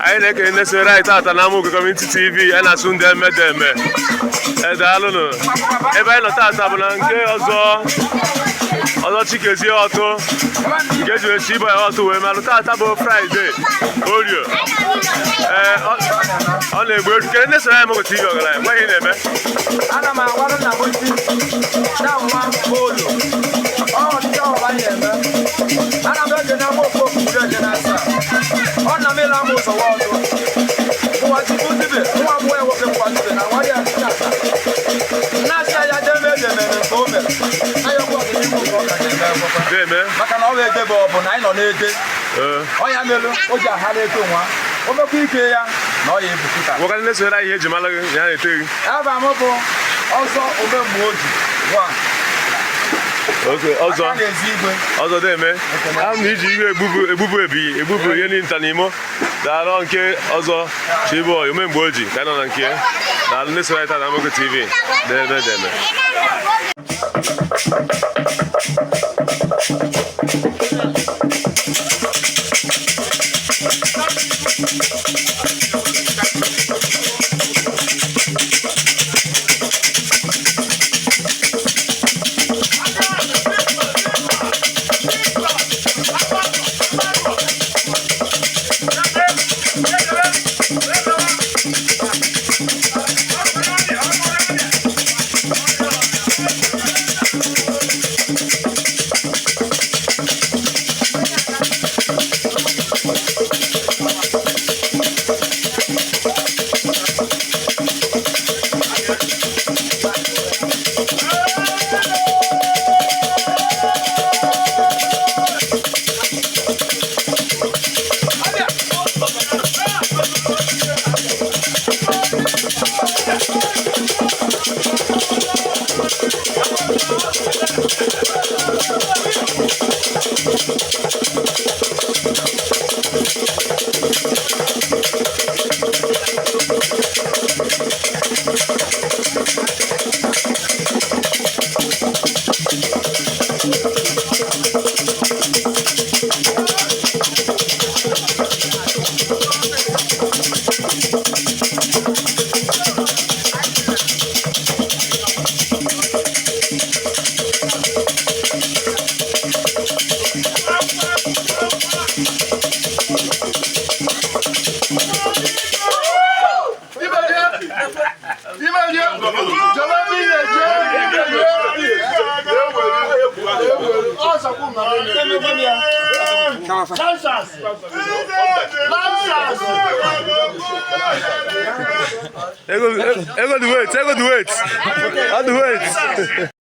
anyị na-ekele ndị soro anyị tata na Enugwu Community TV anyị na-asụ ndị emedeme edalụnụ ebe anyị nọ tata bụ na nke ọzọ Chikezie ọtụ nke ji echi ịbụ ya ọtụ wee malụ tata bụ Fraịde Orio ọ na-egbu eru kele ndị soro anyị Enugwu TV ọgaranya gwa ihe na-eme ana m agwarụ na bụchi na nwa olu ọdịda ọba na-eme ana m ege na mokwu okwuru eje na asaa ọ na m ịla m ụzọ ọzọ ụwa chukwu dibe nwa mmụọ ya nwoke mkwa dibe na nwa ya dịka na-asịa ya deme edemere nke o mere na ya ọgwụ ọdịnihu nke ọ ka na-eme maka na ọ wee debe ọ bụ na anyị nọ na-ede ọ ya melụ o ji aghara ego nwa o mekwa ike ya na ọ ya ebupụta nwoke ndị soro anyị ihe eji mara gị ya na-ete gị aba m bụ ọzọ omemgbe oji ọzọ na-eme a na iji ihe egbubu ihe n'ịnta n'imo daalụ nke ọzọ Chiboy omemgbe oji ka nọ na nke daalụ ndị soro anyị taa na Enugwu TV deme Ego the weight.